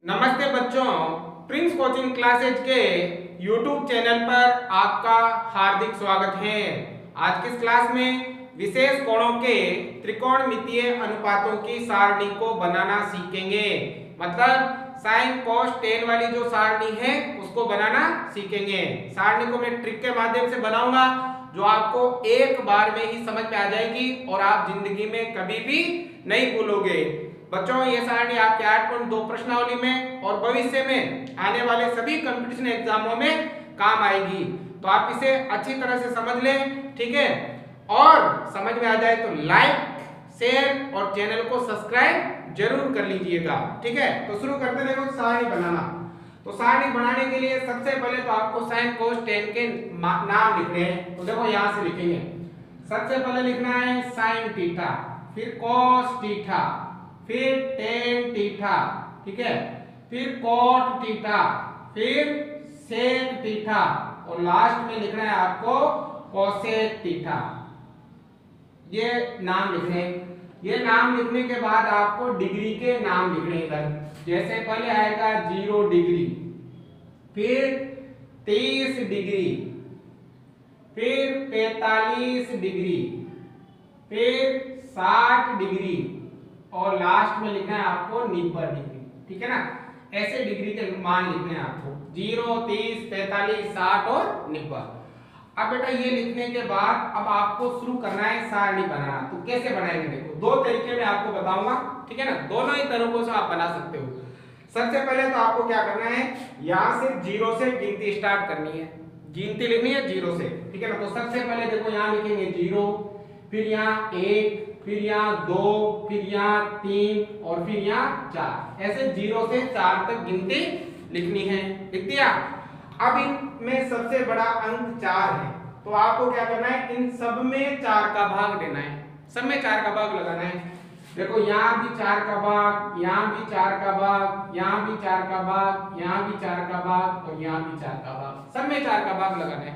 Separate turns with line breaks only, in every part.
नमस्ते बच्चों, Prince coaching classes के YouTube चैनल पर आपका हार्दिक स्वागत है। आज की इस क्लास में विशेष कोणों के त्रिकोणमितीय अनुपातों की सारणी को बनाना सीखेंगे। मतलब साइन कोस टेन वाली जो सारणी है उसको बनाना सीखेंगे। सारणी को मैं ट्रिक के माध्यम से बनाऊंगा जो आपको एक बार में ही समझ में आ जाएगी और आप जिंदगी में कभी भी नहीं भूलोगे। बच्चों, ये सारणी आपके 8.2 प्रश्नावली में और भविष्य में आने वाले सभी कंपटीशन एग्जामों में काम आएगी, तो आप इसे अच्छी तरह से समझ लें, ठीक है। और समझ में आ जाए तो लाइक, शेयर और चैनल को सब्सक्राइब जरूर कर लीजिएगा, ठीक है। तो शुरू करते हैं। देखो, सारणी बनाना। तो सारणी बनाने के लिए सबसे पहले तो आपको साइन कोस टेन के नाम लिखने हैं। तो देखो, यहां से लिखेंगे। सबसे पहले लिखना है साइन थीटा, फिर कॉस थीटा, फिर टेन थीटा, ठीक है, फिर कॉट थीटा, फिर सेक थीटा और लास्ट में लिखना है आपको कोसेक थीटा। ये नाम लिखने। ये नाम लिखने के बाद आपको डिग्री के नाम लिखने इधर। जैसे पहले आएगा 0 डिग्री, फिर 30 डिग्री, फिर 45 डिग्री, फिर 60 डिग्री और लास्ट में लिखना है आपको 90 डिग्री, ठीक है ना। ऐसे डिग्री के मान लिखने हैं आपको 0, 30, 45, 60 और 90। अब बेटा ये लिखने के बाद अब आपको शुरू करना है सारणी बनाना। तो कैसे बनाएंगे? देखो, दो तरीके में आपको बताऊंगा, ठीक है ना। दोनों ही तरीकों से आप बना सकते हो। सबसे पहले तो आपको क्या करना है, यहां से 0 से गिनती स्टार्ट करनी है, गिनती लिखनी है 0 से, ठीक है ना। तो सबसे पहले देखो, यहां लिखेंगे 0, फिर यहाँ 1, फिर यहाँ 2, फिर यहाँ 3 और फिर यहाँ 4। ऐसे 0 से 4 तक गिनती लिखनी है। लिख दिया। अब इनमें सबसे बड़ा अंक 4 है, तो आपको क्या करना है, इन सब में 4 का भाग देना है। सब में 4 का भाग लगाना है। देखो, यहाँ भी 4 का भाग, यहाँ भी 4 का भाग, यहाँ भी 4 का भाग, यहाँ भी 4 का भाग और यहाँ भी 4 का भाग। सब में 4 का भाग लगाना है।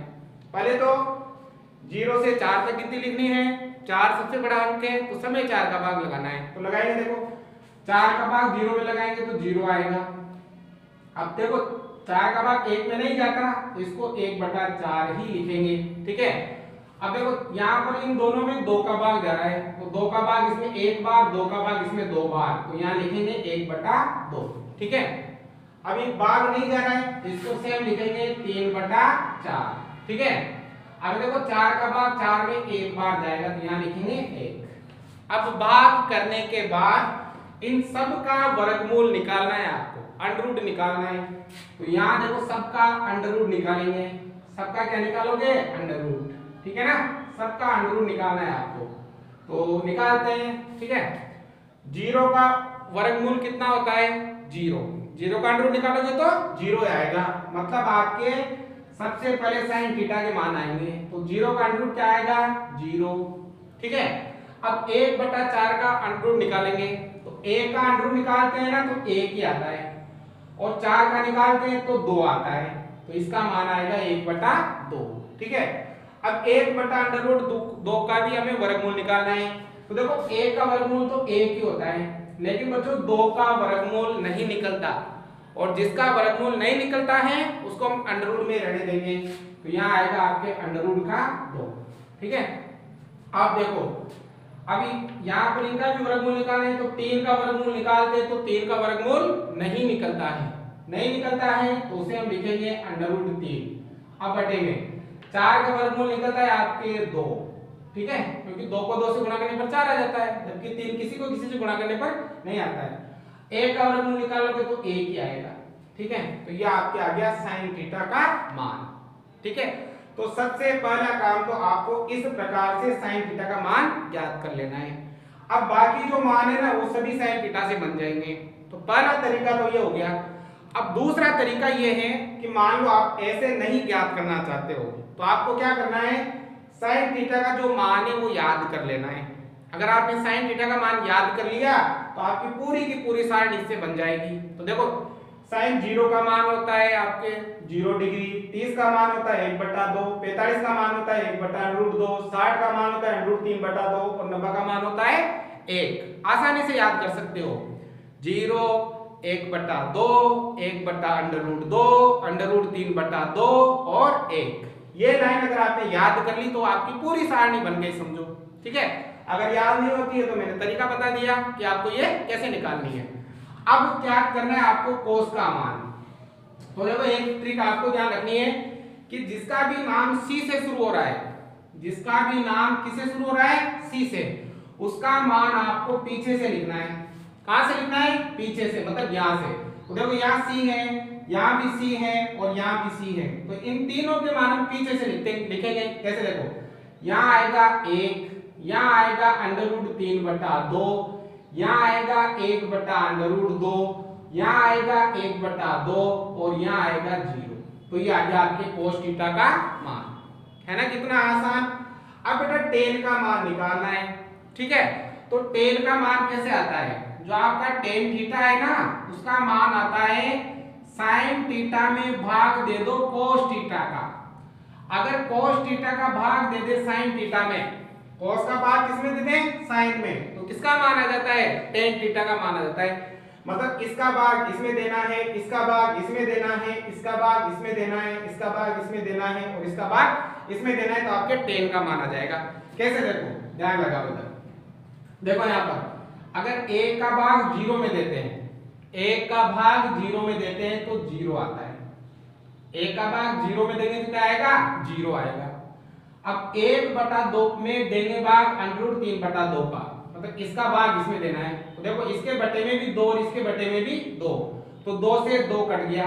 पहले तो 0 से 4 तक गिनती लिखनी है। 4 सबसे बड़ा अंक है, तो सब में 4 का भाग लगाना है। तो लगाएंगे। देखो, 4 का भाग 0 में लगाएंगे तो 0 आएगा। अब देखो, 4 का भाग 1 में नहीं जाता, तो इसको 1/4 ही लिखेंगे, ठीक है। अब देखो, यहाँ पर इन दोनों में 2 का भाग जा रहा है, तो 2 का भाग इसमें 1 बार, 2 का भाग इसमें 2 बार, तो यहाँ लिखेंगे 1/2, ठीक है। अब एक भाग नहीं जा रहा है, इसको सेम लिखेंगे 3/4, ठीक है। अब देखो, 4 का भाग 4 में 1 बार जाएगा, तो यहाँ लिखेंगे 1। अब भाग करने के बाद इन सब का वर्गमूल निकालना है आपको, अंडर रूट निकालना है। तो यहाँ देखो, सबका अंडर रूट निकालेंगे। सबका क्या निकालोगे? अंडर रूट, ठीक है ना। सबका अंडर रूट निकालना है आपको, तो निकालते हैं, ठीक है। 0 का वर्गमूल कितना होता है? 0। 0 का अंडर रूट निकालोगे तो 0 आएगा। मतलब आपके सबसे पहले साइन थीटा के मान आएंगे, तो 0 का अंडर रूट क्या आएगा? 0, ठीक है। अब 1/4 का अंडर रूट निकालेंगे, तो 1 का अंडर रूट निकालते हैं ना तो 1 ही आता है, और 4 का निकालते हैं तो 2 आता है, तो इसका मान आएगा 1/2, ठीक है। अब 1/√2 का भी हमें वर्गमूल निकालना है। तो देखो, 1 का वर्गमूल तो 1 ही होता है, लेकिन बच्चों 2 का वर्गमूल नहीं निकलता, और जिसका वर्गमूल नहीं निकलता है उसको हम अंडर रूट में रहने देंगे। तो यहाँ आएगा आपके अंडर रूट का 2, ठीक है। अब देखो, अभी यहाँ पर इनका भी वर्गमूल निकालना है, तो 3 का वर्गमूल निकालते हैं तो 3 का वर्गमूल नहीं निकलता है। नहीं निकलता है तो उसे हम लिखेंगे अंडर रूट 3। अब बटे में 4 का वर्गमूल निकलता है आपके 2, ठीक है, क्योंकि 2 को 2 से गुणा करने पर 4 आ जाता है, जबकि 3 किसी को किसी से गुणा करने पर नहीं आता है। 1 का वर्गमूल निकालोगे तो 1 ही आएगा, ठीक है। तो ये आपके आ गया साइन थीटा का मान, ठीक है। तो सबसे पहला काम तो आपको इस प्रकार से साइन थीटा का मान ज्ञात कर लेना है। अब बाकी जो मान है ना वो सभी साइन थीटा से बन जाएंगे। तो पहला तरीका तो ये हो गया। अब दूसरा तरीका ये है कि मान लो आप ऐसे नहीं ज्ञात करना चाहते हो, तो आपको क्या करना है, साइन थीटा का जो मान है वो याद कर लेना है। अगर आपने साइन थीटा का मान याद कर लिया तो आपकी पूरी की पूरी सारणी इससे बन जाएगी। तो देखो, साइन 0 का मान होता है आपके 0 डिग्री, 30 का मान होता है 1/2, 45 का मान होता है 1/√2, 60 का मान होता है √3/2 और 90 का मान होता है 1। आसानी से याद कर सकते हो। 0, 1/2, 1/√2, √3/2 और 1। ये लाइन अगर आपने याद कर ली तो आपकी पूरी सारणी बन गई समझो। ठीक है, अगर याद नहीं होती है तो मैंने तरीका बता दिया कि आपको ये कैसे निकालनी है। अब क्या करना है आपको, कोस का मान। तो देखो एक ट्रिक आपको ध्यान रखनी है कि जिसका भी नाम सी से शुरू हो रहा है, जिसका भी नाम किससे शुरू हो रहा है, सी से, उसका मान आपको पीछे से लिखना है। कहां से लिखना है, पीछे से, मतलब यहां से। तो देखो यहाँ सी है, यहाँ भी सी है और यहाँ भी सी है, तो इन तीनों के मान हम पीछे से लिखेंगे। कैसे, देखो यहाँ आएगा 1, यहाँ आएगा √3/2, यहाँ आएगा 1/√2, यहाँ आएगा 1/2 और यहाँ आएगा 0। तो ये आ गया आपके cos थीटा का मान, है ना, कितना आसान। अब बेटा टेन का मान निकालना है। ठीक है, तो टेन का मान कैसे आता है, जो आपका टेन थीटा है ना, उसका मान आता है साइन थीटा में भाग दे दो cos थीटा का। अगर cos थीटा का भाग दे दे साइन थीटा में, cos का भाग किसमें दे दें, साइन में, तो किसका मान आ जाता है, टेन थीटा का मान आ जाता है। मतलब इसका भाग इसमें देना है, इसका भाग इसमें देना है, इसका भाग इसमें देना है, इसका भाग इसमें देना है और इसका भाग इसमें देना है, तो आपके टेन का मान आ जाएगा। कैसे, देखो ध्यान लगा बेटा, देखो यहाँ पर अगर एक का भाग 0 में देते हैं, एक का भाग 0 में देते हैं तो 0 आता है। एक का भाग 0 में देंगे तो क्या आएगा, 0 आएगा। अब 1/2 में देंगे भाग √3/2 का, मतलब इसका भाग इसमें देना है, तो देखो इसके बटे में भी 2 और इसके बटे में भी 2, तो 2 से 2 कट गया,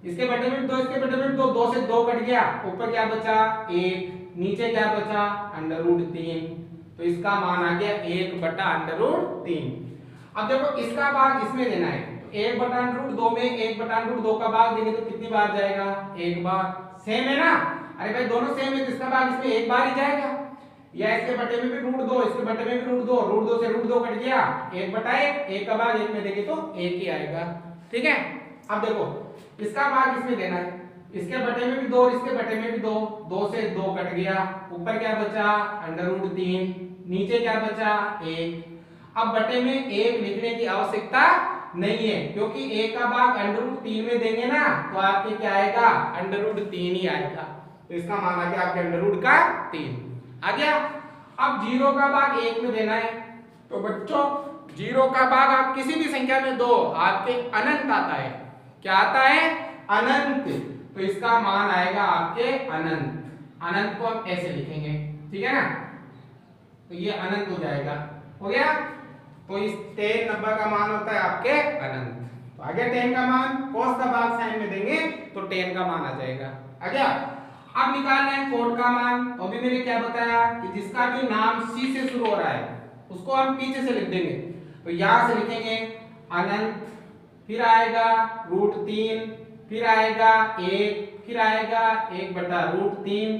इसके बटे में भी 2, इसके बटे में भी 2, 2 से 2 कट गया, ऊपर क्या बचा 1, नीचे क्या बचा √3, तो इसका मान आ गया 1/√3। अब देखो इसका भाग इसमें देना है, तो 1/√2 में 1/√2 का भाग देंगे तो कितनी बार जाएगा, एक बार। सेम है ना, अरे भाई दोनों सेम है तो इसका भाग इसमें एक बार ही जाएगा। या इसके बटे में भी √2, इसके बटे में भी √2, √2 से √2 कट गया, 1/1, एक का भाग एक में देंगे तो एक ही आएगा। ठीक है, अब देखो इसका भाग इसमें देना है, इसके बटे में भी 2 और इसके बटे में भी 2, 2 से 2 कट गया, ऊपर क्या बचा √3, नीचे क्या बचा 1। अब बटे में 1 लिखने की आवश्यकता नहीं है, क्योंकि 1 का भाग √3 में देंगे ना तो आपके क्या आएगा, √3 ही आएगा, तो इसका मान आ गया आपके √3 आ गया। अब 0 का भाग 1 में देना है, तो बच्चों 0 का भाग आप किसी भी संख्या में दो, आपके अनंत आता है। क्या आता है, अनंत, तो इसका मान आएगा आपके अनंत। अनंत को हम ऐसे लिखेंगे, ठीक है ना, तो ये अनंत हो जाएगा, हो गया। तो इस 10 नंबर का मान होता है आपके अनंत। तो आ गया 10 का मान, cos का भाग साइन में देंगे तो 10 का मान आ जाएगा, आ गया। अब निकालना है कोट का मान, तो अभी मैंने क्या बताया कि जिसका भी नाम सी से शुरू हो रहा है उसको हम पीछे से लिख देंगे, तो यहां से लिखेंगे अनंत, फिर आएगा √3, फिर आएगा 1, फिर आएगा 1/√3,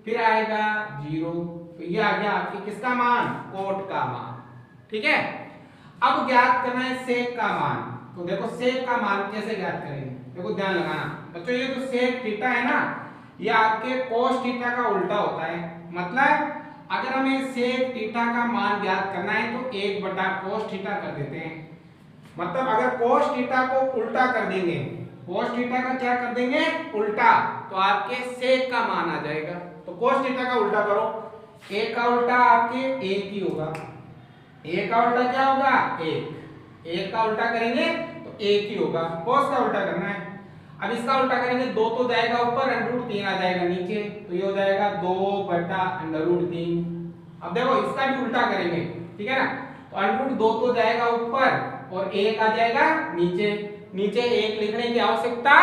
फिर आएगा 0, तो ये आ गया आपके किसका मान, कोट का मान। ठीक है, अब ज्ञात करना है सेक का मान। तो देखो सेक का मान कैसे ज्ञात करेंगे, देखो ध्यान लगाना बच्चों, ये जो सेक थीटा है ना, ये आपके cos थीटा का उल्टा होता है। मतलब अगर हमें सेक थीटा का मान ज्ञात करना है तो 1/cos थीटा कर देते हैं। मतलब अगर cos थीटा को उल्टा कर देंगे, cos थीटा का क्या कर देंगे, उल्टा, तो आपके सेक का मान आ जाएगा। तो cos थीटा का उल्टा करो, 1 का उल्टा आपके 1 ही होगा, 1 का उल्टा क्या होगा 1, 1 का उल्टा करेंगे तो 1 ही होगा। cos का उल्टा करना है, अब इसका उल्टा करेंगे 2 तो जाएगा ऊपर, √3 आ जाएगा नीचे, तो ये हो जाएगा 2/√3। अब देखो इसका भी उल्टा करेंगे, ठीक है ना, तो √2 तो जाएगा ऊपर और 1 आ जाएगा नीचे, नीचे 1 लिखने की आवश्यकता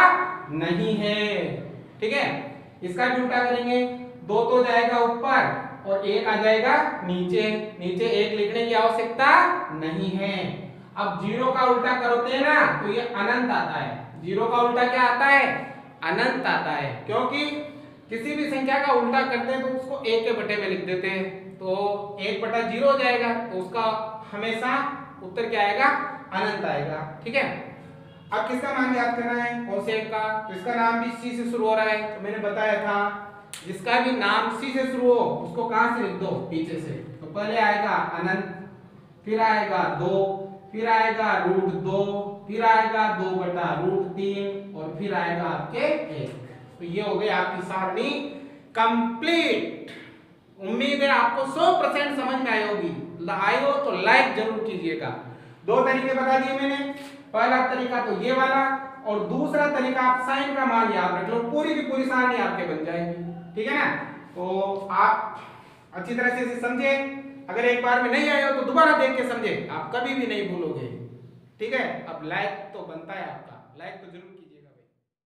नहीं है। ठीक है, इसका भी उल्टा करेंगे, 2 तो जाएगा ऊपर और 1 आ जाएगा नीचे, नीचे 1 लिखने की आवश्यकता नहीं है। अब 0 का उल्टा करते हैं ना तो ये अनंत आता है, 0 का उल्टा क्या आता है, अनंत आता है, क्योंकि किसी भी संख्या का उल्टा करते हैं तो उसको 1 के बटे में लिख देते हैं, तो 1/0 हो जाएगा, तो उसका हमेशा उत्तर क्या आएगा, अनंत आएगा। ठीक है, अब किसका मान याद करना है, कोसेक का, तो इसका नाम भी सी से शुरू हो रहा है, तो मैंने बताया था जिसका भी नाम सी से शुरू हो उसको कहां से लिख दो, पीछे से। तो पहले आएगा अनंत, फिर आएगा 2, फिर आएगा √2, फिर आएगा 2/√3 और फिर आएगा आपके 1। तो ये हो गई आपकी सारणी कंप्लीट। उम्मीद है आपको 100% समझ में आई होगी। आई हो तो लाइक जरूर कीजिएगा। 2 तरीके बता दिए मैंने। पहला तरीका तो ये वाला, और दूसरा तरीका आप साइन का मान याद रख लो, पूरी की पूरी सारणी आपके बन जाएगी। ठीक है ना? तो आप अच्छी तरह से इसे समझे। अगर एक बार में नहीं आए हो तो दोबारा देख के समझे, आप कभी भी नहीं भूलोगे। ठीक है? अब लाइक तो बनता है आपका, लाइक तो जरूर